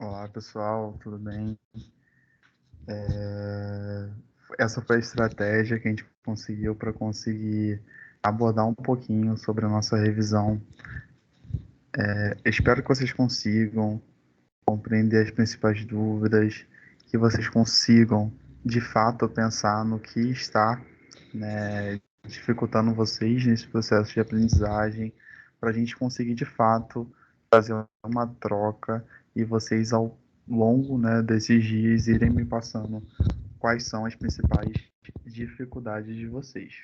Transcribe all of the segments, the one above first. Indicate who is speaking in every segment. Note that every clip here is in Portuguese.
Speaker 1: Olá, pessoal, tudo bem? Essa foi a estratégia que a gente conseguiu para conseguir abordar um pouquinho sobre a nossa revisão. Espero que vocês consigam compreender as principais dúvidas, que vocês consigam, de fato, pensar no que está, dificultando vocês nesse processo de aprendizagem, para a gente conseguir, de fato, fazer uma troca e vocês, ao longo, desses dias, irem me passando quais são as principais dificuldades de vocês.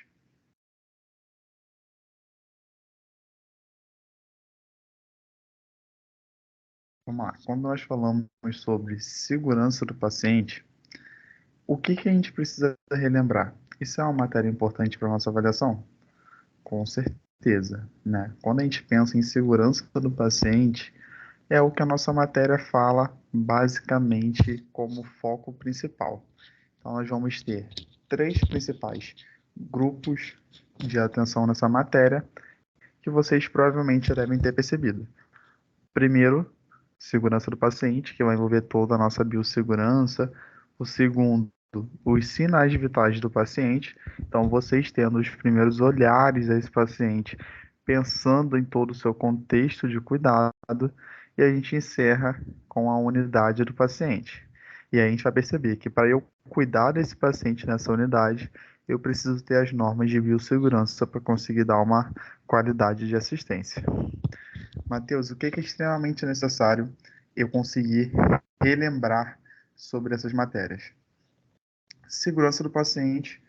Speaker 1: Vamos lá. Quando nós falamos sobre segurança do paciente, o que a gente precisa relembrar? Isso é uma matéria importante para a nossa avaliação? Com certeza, né? Quando a gente pensa em segurança do paciente, é o que a nossa matéria fala basicamente como foco principal. Então, nós vamos ter três principais grupos de atenção nessa matéria que vocês provavelmente já devem ter percebido. Primeiro, segurança do paciente, que vai envolver toda a nossa biossegurança. O segundo, os sinais vitais do paciente. Então, vocês tendo os primeiros olhares a esse paciente, pensando em todo o seu contexto de cuidado. E a gente encerra com a unidade do paciente. E aí a gente vai perceber que para eu cuidar desse paciente nessa unidade, eu preciso ter as normas de biossegurança para conseguir dar uma qualidade de assistência. Matheus, o que é extremamente necessário eu conseguir relembrar sobre essas matérias? Segurança do paciente.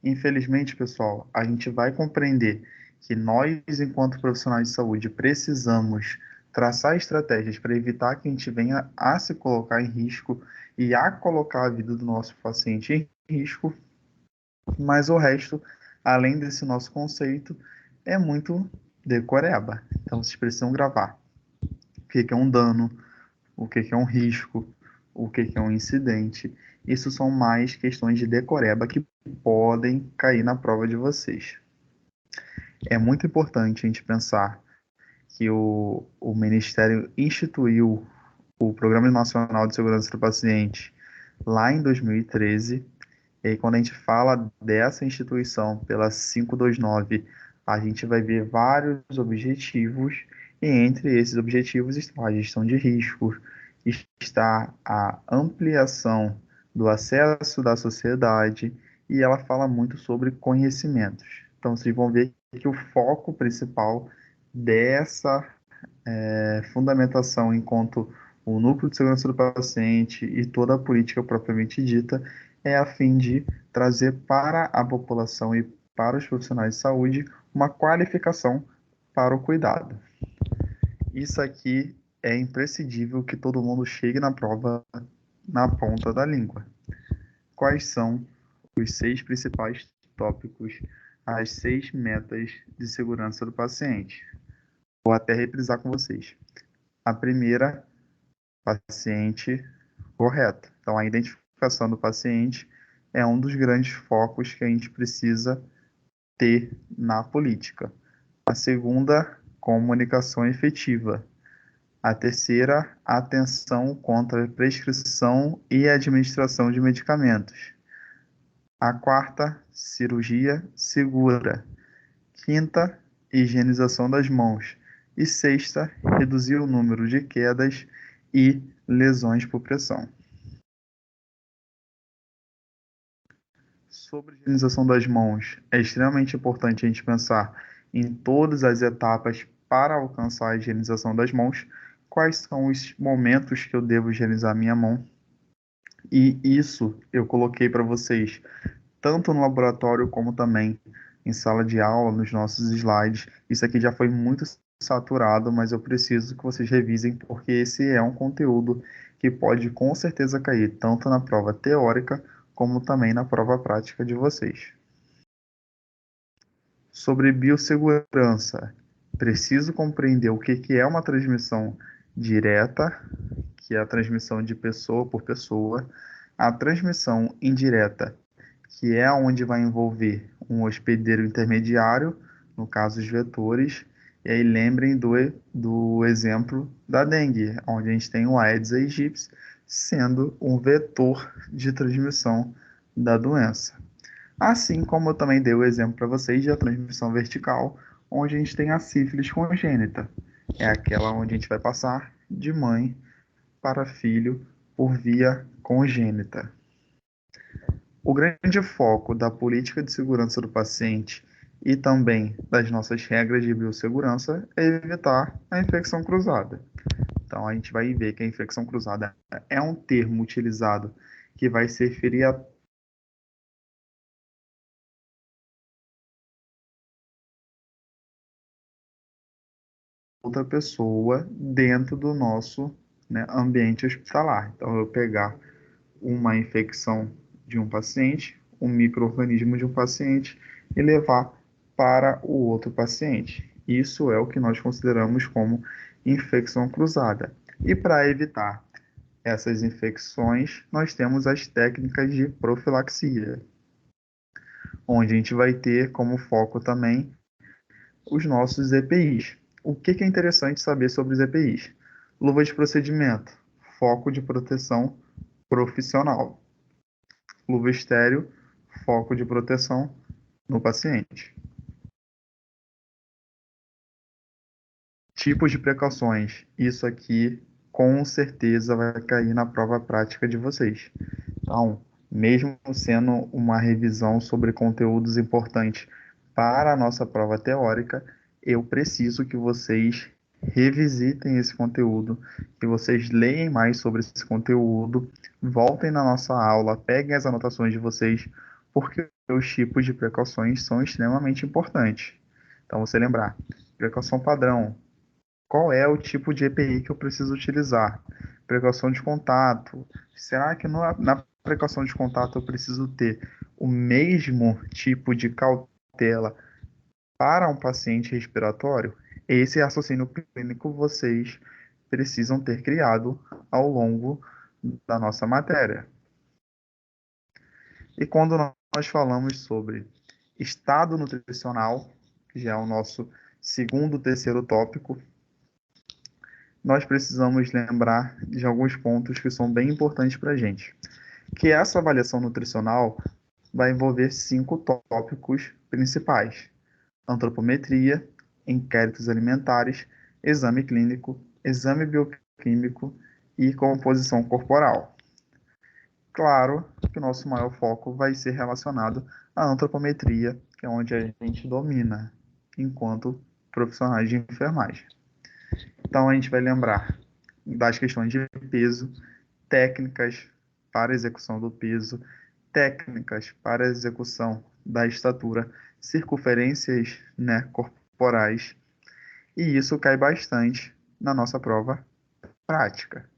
Speaker 1: Infelizmente, pessoal, a gente vai compreender que nós, enquanto profissionais de saúde, precisamos traçar estratégias para evitar que a gente venha a se colocar em risco e a colocar a vida do nosso paciente em risco, mas o resto, além desse nosso conceito, é muito decoreba. Então, vocês precisam gravar o que é um dano, o que é um risco, o que é um incidente. Isso são mais questões de decoreba que podem cair na prova de vocês. É muito importante a gente pensar que o Ministério instituiu o Programa Nacional de Segurança do Paciente lá em 2013. E aí, quando a gente fala dessa instituição pela 529, a gente vai ver vários objetivos, e entre esses objetivos estão a gestão de riscos, está a ampliação do acesso da sociedade, e ela fala muito sobre conhecimentos. Então, vocês vão ver que o foco principal dessa fundamentação enquanto o núcleo de segurança do paciente e toda a política propriamente dita é a fim de trazer para a população e para os profissionais de saúde uma qualificação para o cuidado. Isso aqui é imprescindível que todo mundo chegue na prova na ponta da língua. Quais são os 6 principais tópicos, as 6 metas de segurança do paciente? Vou até reprisar com vocês. A primeira, paciente correto. Então, a identificação do paciente é um dos grandes focos que a gente precisa ter na política. A segunda, comunicação efetiva. A terceira, atenção contra a prescrição e administração de medicamentos. A quarta, cirurgia segura. Quinta, higienização das mãos. E sexta, reduzir o número de quedas e lesões por pressão. Sobre a higienização das mãos, é extremamente importante a gente pensar em todas as etapas para alcançar a higienização das mãos, quais são os momentos que eu devo higienizar minha mão. E isso eu coloquei para vocês, tanto no laboratório como também em sala de aula, nos nossos slides. Isso aqui já foi muito saturado, mas eu preciso que vocês revisem, porque esse é um conteúdo que pode com certeza cair tanto na prova teórica como também na prova prática de vocês. Sobre biossegurança, preciso compreender o que é uma transmissão direta, que é a transmissão de pessoa por pessoa, a transmissão indireta, que é onde vai envolver um hospedeiro intermediário, no caso os vetores, E aí lembrem do exemplo da dengue, onde a gente tem o Aedes aegypti sendo um vetor de transmissão da doença. Assim como eu também dei o exemplo para vocês da transmissão vertical, onde a gente tem a sífilis congênita. É aquela onde a gente vai passar de mãe para filho por via congênita. O grande foco da política de segurança do paciente e também das nossas regras de biossegurança é evitar a infecção cruzada. Então, a gente vai ver que a infecção cruzada é um termo utilizado que vai se referir a outra pessoa dentro do nosso, né, ambiente hospitalar. Então, eu pegar uma infecção de um paciente, um micro-organismo de um paciente e levar para o outro paciente. Isso é o que nós consideramos como infecção cruzada. E para evitar essas infecções, nós temos as técnicas de profilaxia, onde a gente vai ter como foco também os nossos EPIs. O que é interessante saber sobre os EPIs? Luva de procedimento, foco de proteção profissional. Luva estéreo, foco de proteção no paciente. Tipos de precauções. Isso aqui com certeza vai cair na prova prática de vocês. Então, mesmo sendo uma revisão sobre conteúdos importantes para a nossa prova teórica, eu preciso que vocês revisitem esse conteúdo, que vocês leiam mais sobre esse conteúdo, voltem na nossa aula, peguem as anotações de vocês, porque os tipos de precauções são extremamente importantes. Então, você lembrar, precaução padrão, qual é o tipo de EPI que eu preciso utilizar? Precaução de contato. Será que na precaução de contato eu preciso ter o mesmo tipo de cautela para um paciente respiratório? Esse raciocínio clínico vocês precisam ter criado ao longo da nossa matéria. E quando nós falamos sobre estado nutricional, que já é o nosso segundo, terceiro tópico, nós precisamos lembrar de alguns pontos que são bem importantes para a gente. Que essa avaliação nutricional vai envolver 5 tópicos principais: antropometria, inquéritos alimentares, exame clínico, exame bioquímico e composição corporal. Claro que o nosso maior foco vai ser relacionado à antropometria, que é onde a gente domina enquanto profissionais de enfermagem. Então, a gente vai lembrar das questões de peso, técnicas para execução do peso, técnicas para execução da estatura, circunferências, né, corporais, e isso cai bastante na nossa prova prática.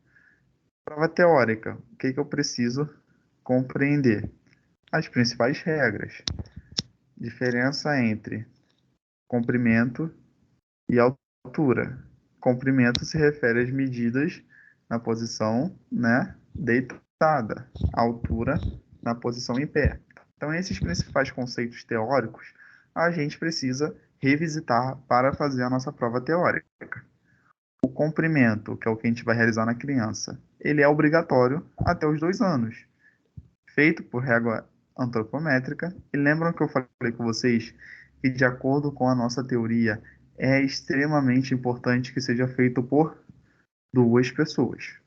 Speaker 1: Prova teórica, o que eu preciso compreender? As principais regras. Diferença entre comprimento e altura. Comprimento se refere às medidas na posição, né, deitada, altura na posição em pé. Então, esses principais conceitos teóricos a gente precisa revisitar para fazer a nossa prova teórica. O comprimento, que é o que a gente vai realizar na criança, ele é obrigatório até os 2 anos, feito por régua antropométrica. E lembram que eu falei com vocês que, de acordo com a nossa teoria, é extremamente importante que seja feito por 2 pessoas.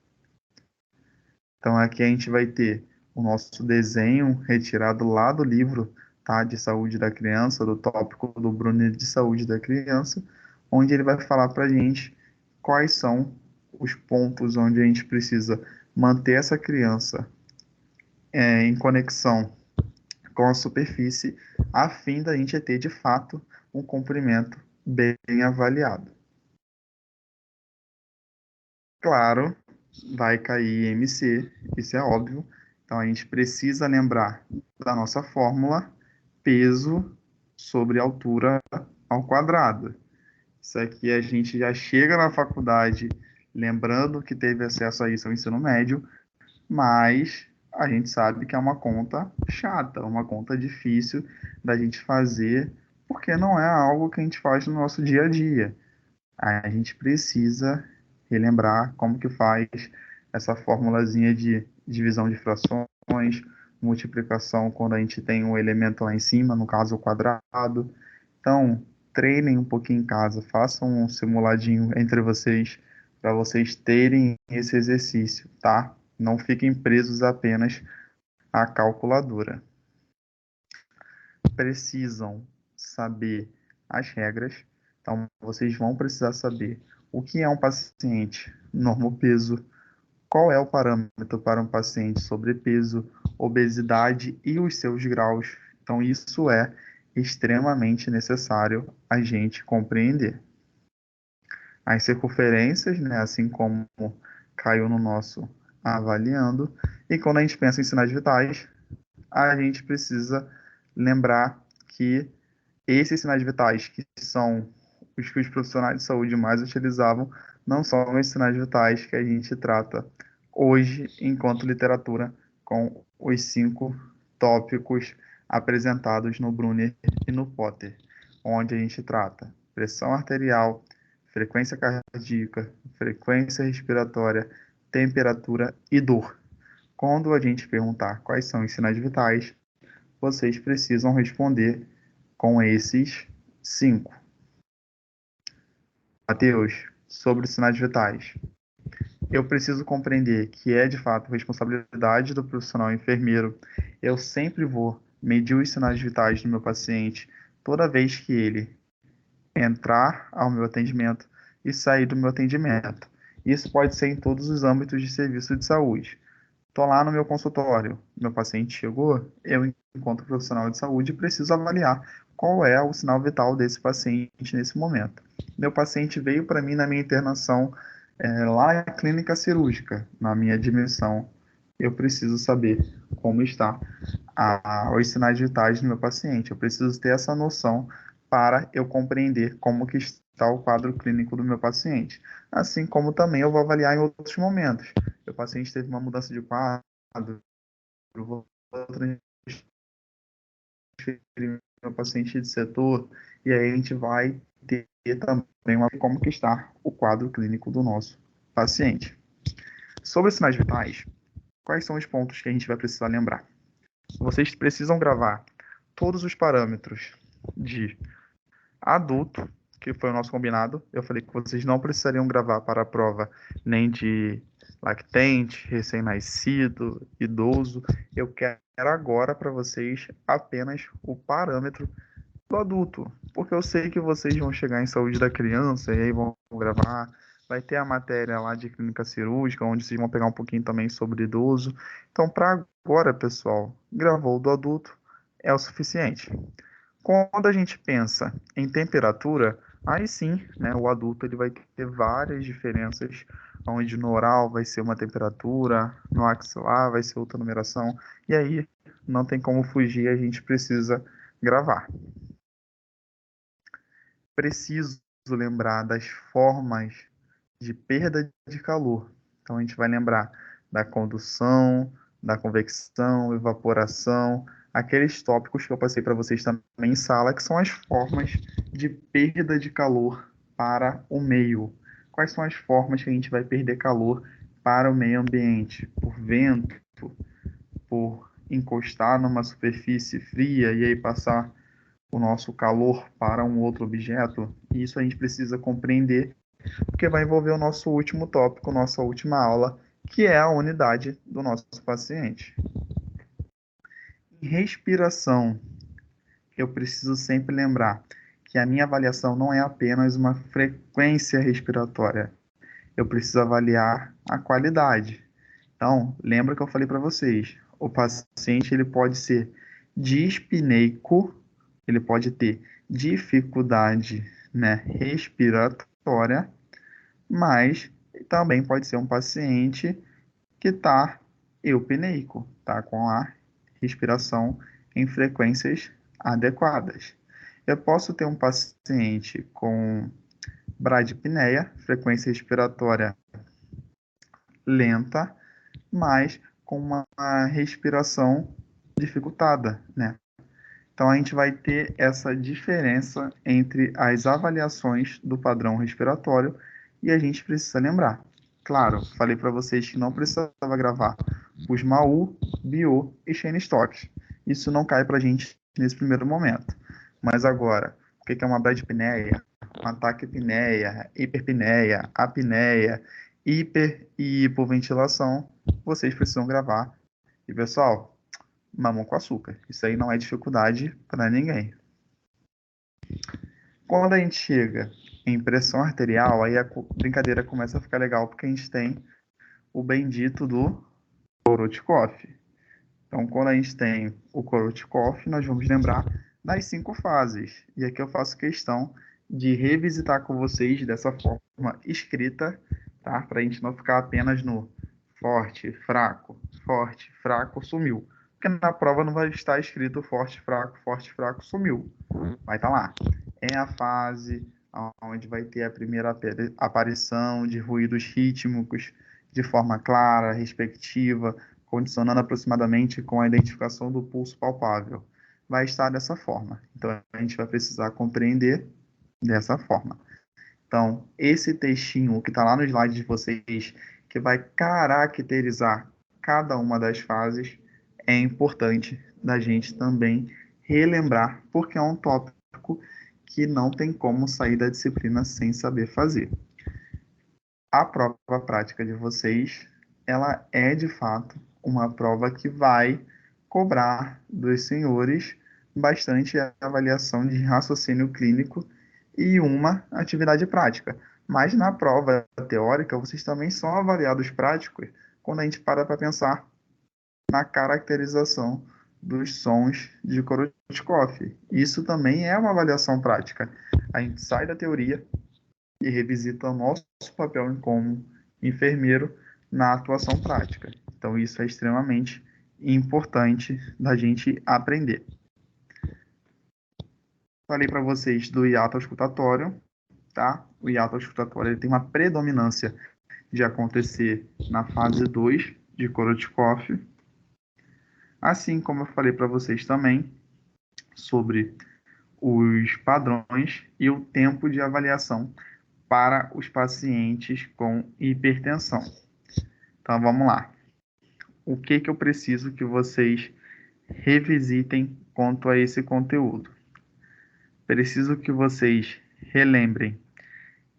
Speaker 1: Então, aqui a gente vai ter o nosso desenho retirado lá do livro, tá, de saúde da criança, do tópico do Brunner de saúde da criança, onde ele vai falar para a gente quais são os pontos onde a gente precisa manter essa criança em conexão com a superfície, a fim da gente ter de fato um comprimento bem avaliado. Claro, vai cair MC, isso é óbvio. Então a gente precisa lembrar da nossa fórmula peso sobre altura ao quadrado. Isso aqui a gente já chega na faculdade lembrando que teve acesso a isso ao ensino médio, mas a gente sabe que é uma conta chata, uma conta difícil da gente fazer, porque não é algo que a gente faz no nosso dia a dia. A gente precisa relembrar como que faz essa formulazinha de divisão de frações, multiplicação quando a gente tem um elemento lá em cima, no caso o quadrado. Então, treinem um pouquinho em casa, façam um simuladinho entre vocês para vocês terem esse exercício, tá? Não fiquem presos apenas à calculadora. Precisam saber as regras, então vocês vão precisar saber o que é um paciente normopeso, qual é o parâmetro para um paciente sobrepeso, obesidade e os seus graus. Então, isso é extremamente necessário a gente compreender. As circunferências, né, assim como caiu no nosso avaliando, e quando a gente pensa em sinais vitais, a gente precisa lembrar que esses sinais vitais, que são os que os profissionais de saúde mais utilizavam, não são os sinais vitais que a gente trata hoje enquanto literatura com os 5 tópicos apresentados no Brunner e no Potter, onde a gente trata pressão arterial, frequência cardíaca, frequência respiratória, temperatura e dor. Quando a gente perguntar quais são os sinais vitais, vocês precisam responder com esses 5. Mateus, sobre os sinais vitais. Eu preciso compreender que é de fato responsabilidade do profissional enfermeiro. Eu sempre vou medir os sinais vitais do meu paciente toda vez que ele entrar ao meu atendimento e sair do meu atendimento. Isso pode ser em todos os âmbitos de serviço de saúde. Estou lá no meu consultório, meu paciente chegou, eu, enquanto profissional de saúde, preciso avaliar qual é o sinal vital desse paciente nesse momento. Meu paciente veio para mim na minha internação, lá na clínica cirúrgica, na minha admissão. Eu preciso saber como está os sinais vitais do meu paciente. Eu preciso ter essa noção para eu compreender como que está o quadro clínico do meu paciente. Assim como também eu vou avaliar em outros momentos. O paciente teve uma mudança de quadro, eu vou transferir meu paciente de setor, e aí a gente vai ter também como que está o quadro clínico do nosso paciente. Sobre os sinais vitais, quais são os pontos que a gente vai precisar lembrar? Vocês precisam gravar todos os parâmetros de adulto, que foi o nosso combinado. Eu falei que vocês não precisariam gravar para a prova nem de lactente, recém-nascido, idoso. Eu quero agora para vocês apenas o parâmetro do adulto, porque eu sei que vocês vão chegar em saúde da criança e aí vão gravar. Vai ter a matéria lá de clínica cirúrgica, onde vocês vão pegar um pouquinho também sobre idoso. Então, para agora, pessoal, gravou do adulto é o suficiente. Quando a gente pensa em temperatura, aí sim, né, o adulto ele vai ter várias diferenças, onde no oral vai ser uma temperatura, no axilar vai ser outra numeração, e aí não tem como fugir, a gente precisa gravar. Preciso lembrar das formas de perda de calor. Então a gente vai lembrar da condução, da convecção, evaporação, aqueles tópicos que eu passei para vocês também em sala, que são as formas de perda de calor para o meio. Quais são as formas que a gente vai perder calor para o meio ambiente? Por vento, por encostar numa superfície fria e aí passar o nosso calor para um outro objeto. E isso a gente precisa compreender, porque vai envolver o nosso último tópico, nossa última aula, que é a unidade do nosso paciente. Em respiração, eu preciso sempre lembrar que a minha avaliação não é apenas uma frequência respiratória. Eu preciso avaliar a qualidade. Então, lembra que eu falei para vocês, o paciente ele pode ser dispneico, ele pode ter dificuldade, né, respiratória, mas também pode ser um paciente que está eupneico, tá com a respiração em frequências adequadas. Eu posso ter um paciente com bradipneia, frequência respiratória lenta, mas com uma respiração dificultada, né? Então, a gente vai ter essa diferença entre as avaliações do padrão respiratório e a gente precisa lembrar. Claro, falei para vocês que não precisava gravar os MAU, BIO e Chain Stocks. Isso não cai para a gente nesse primeiro momento. Mas agora, o que é uma bradipneia, uma taquipneia, hiperpneia, apneia, hiper e hipoventilação, vocês precisam gravar. E pessoal, mamão com açúcar. Isso aí não é dificuldade para ninguém. Quando a gente chega em pressão arterial, aí a brincadeira começa a ficar legal, porque a gente tem o bendito do Korotkoff. Então, quando a gente tem o Korotkoff, nós vamos lembrar das 5 fases. E aqui eu faço questão de revisitar com vocês dessa forma escrita, tá? Para a gente não ficar apenas no forte, fraco, sumiu. Porque na prova não vai estar escrito forte, fraco, sumiu. Vai estar lá. É a fase onde vai ter a primeira aparição de ruídos rítmicos de forma clara, respectiva, condicionando aproximadamente com a identificação do pulso palpável. Vai estar dessa forma. Então, a gente vai precisar compreender dessa forma. Então, esse textinho que está lá no slide de vocês, que vai caracterizar cada uma das fases, é importante da gente também relembrar, porque é um tópico que não tem como sair da disciplina sem saber fazer. A prova prática de vocês, ela é de fato uma prova que vai cobrar dos senhores bastante avaliação de raciocínio clínico e uma atividade prática. Mas na prova teórica, vocês também são avaliados práticos quando a gente para pensar na caracterização dos sons de Korotkoff. Isso também é uma avaliação prática. A gente sai da teoria e revisita o nosso papel como enfermeiro na atuação prática. Então, isso é extremamente importante da gente aprender. Falei para vocês do hiato auscultatório, tá? O hiato auscultatório ele tem uma predominância de acontecer na fase 2 de Korotkoff, assim como eu falei para vocês também sobre os padrões e o tempo de avaliação para os pacientes com hipertensão. Então vamos lá. O que eu preciso que vocês revisitem quanto a esse conteúdo? Preciso que vocês relembrem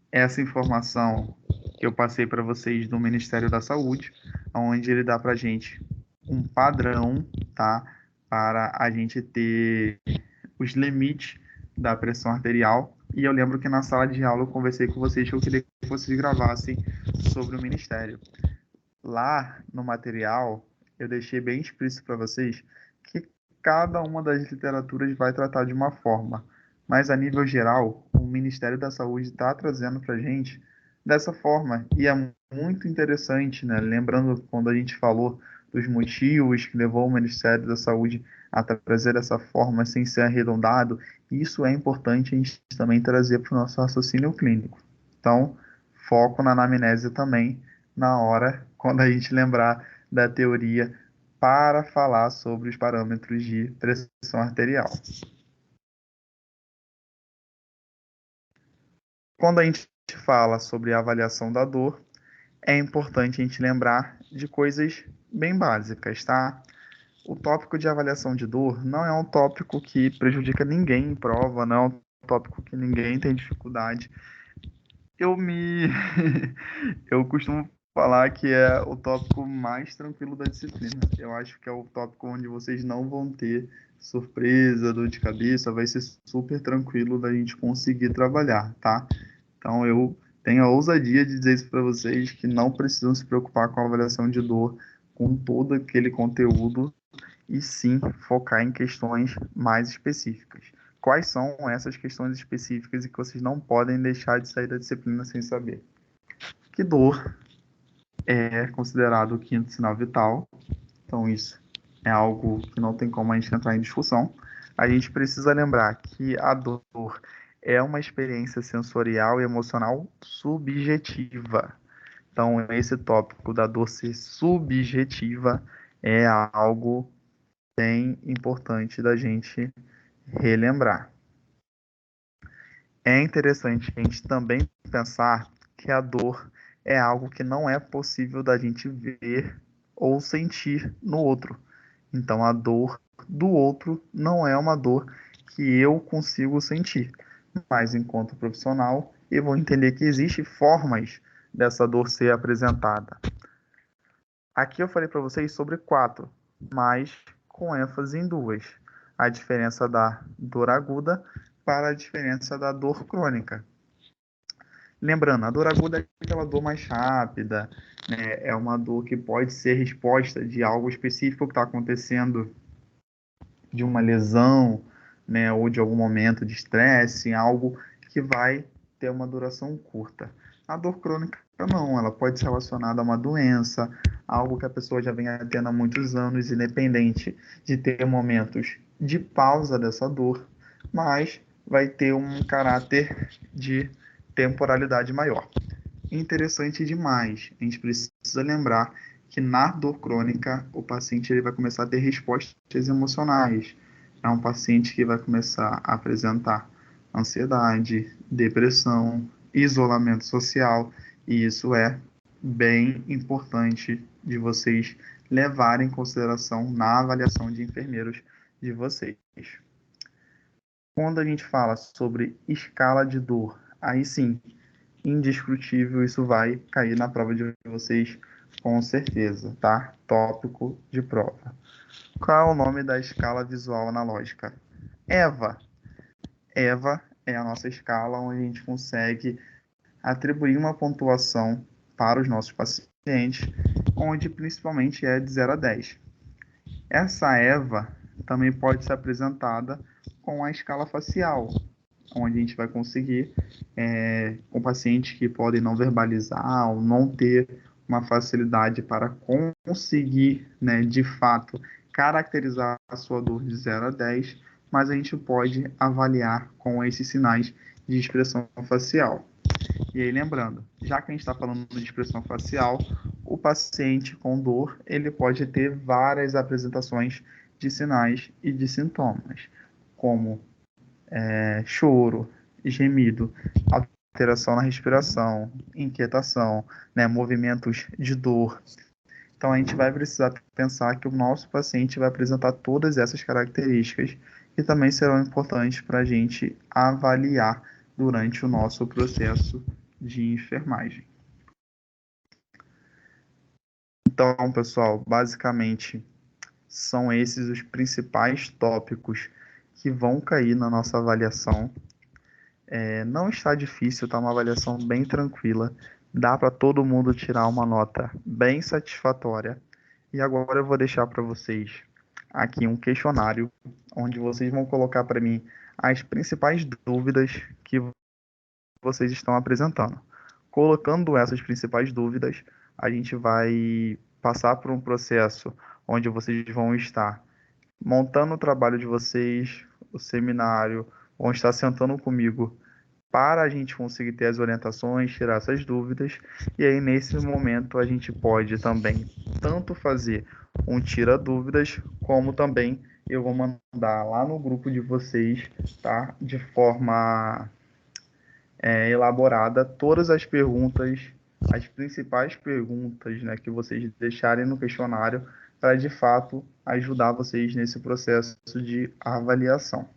Speaker 1: essa informação que eu passei para vocês do Ministério da Saúde, onde ele dá para a gente um padrão, tá? Para a gente ter os limites da pressão arterial. E eu lembro que na sala de aula eu conversei com vocês que eu queria que vocês gravassem sobre o Ministério. Lá no material, eu deixei bem explícito para vocês que cada uma das literaturas vai tratar de uma forma, mas a nível geral, o Ministério da Saúde está trazendo para a gente dessa forma, e é muito interessante, né? Lembrando quando a gente falou dos motivos que levou o Ministério da Saúde a trazer dessa forma sem ser arredondado, isso é importante a gente também trazer para o nosso raciocínio clínico. Então, foco na anamnese também na hora, quando a gente lembrar da teoria para falar sobre os parâmetros de pressão arterial. Quando a gente fala sobre a avaliação da dor, é importante a gente lembrar de coisas bem básicas, tá? O tópico de avaliação de dor não é um tópico que prejudica ninguém em prova, não é um tópico que ninguém tem dificuldade. Eu me eu costumo falar que é o tópico mais tranquilo da disciplina. Eu acho que é o tópico onde vocês não vão ter surpresa, dor de cabeça, vai ser super tranquilo da gente conseguir trabalhar, tá? Então eu tenho a ousadia de dizer isso para vocês que não precisam se preocupar com a avaliação de dor, com todo aquele conteúdo e sim focar em questões mais específicas. Quais são essas questões específicas e que vocês não podem deixar de sair da disciplina sem saber? Que dor é considerado o quinto sinal vital, então isso é algo que não tem como a gente entrar em discussão. A gente precisa lembrar que a dor é uma experiência sensorial e emocional subjetiva. Então, esse tópico da dor ser subjetiva é algo bem importante da gente relembrar. É interessante a gente também pensar que a dor é algo que não é possível da gente ver ou sentir no outro. Então, a dor do outro não é uma dor que eu consigo sentir. Mas, enquanto profissional, eu vou entender que existem formas dessa dor ser apresentada. Aqui eu falei para vocês sobre quatro, mas com ênfase em duas. A diferença da dor aguda para a diferença da dor crônica. Lembrando, a dor aguda é aquela dor mais rápida, né? É uma dor que pode ser resposta de algo específico que está acontecendo, de uma lesão, né? Ou de algum momento de estresse, algo que vai ter uma duração curta. A dor crônica não, ela pode ser relacionada a uma doença, algo que a pessoa já vem tendo há muitos anos, independente de ter momentos de pausa dessa dor, mas vai ter um caráter de temporalidade maior. Interessante demais. A gente precisa lembrar que na dor crônica, o paciente ele vai começar a ter respostas emocionais. É um paciente que vai começar a apresentar ansiedade, depressão, isolamento social, e isso é bem importante de vocês levarem em consideração na avaliação de enfermeiros de vocês. Quando a gente fala sobre escala de dor, aí sim, indiscutível, isso vai cair na prova de vocês com certeza, tá? Tópico de prova. Qual é o nome da escala visual analógica? EVA. EVA é a nossa escala onde a gente consegue atribuir uma pontuação para os nossos pacientes, onde principalmente é de 0 a 10. Essa EVA também pode ser apresentada com a escala facial, onde a gente vai conseguir, com pacientes que podem não verbalizar ou não ter uma facilidade para conseguir, né, de fato, caracterizar a sua dor de 0 a 10, mas a gente pode avaliar com esses sinais de expressão facial. E aí, lembrando, já que a gente está falando de expressão facial, o paciente com dor, ele pode ter várias apresentações de sinais e de sintomas, como choro, gemido, alteração na respiração, inquietação, né, movimentos de dor. Então a gente vai precisar pensar que o nosso paciente vai apresentar todas essas características que também serão importantes para a gente avaliar durante o nosso processo de enfermagem. Então, pessoal, basicamente são esses os principais tópicos que vão cair na nossa avaliação. Não está difícil, tá uma avaliação bem tranquila. Dá para todo mundo tirar uma nota bem satisfatória. E agora eu vou deixar para vocês aqui um questionário onde vocês vão colocar para mim as principais dúvidas que vocês estão apresentando. Colocando essas principais dúvidas, a gente vai passar por um processo onde vocês vão estar montando o trabalho de vocês, o seminário, vão estar sentando comigo para a gente conseguir ter as orientações, tirar essas dúvidas. E aí, nesse momento, a gente pode também tanto fazer um tira dúvidas, como também eu vou mandar lá no grupo de vocês, tá? De forma elaborada, todas as perguntas, as principais perguntas, né, que vocês deixarem no questionário, para de fato ajudar vocês nesse processo de avaliação.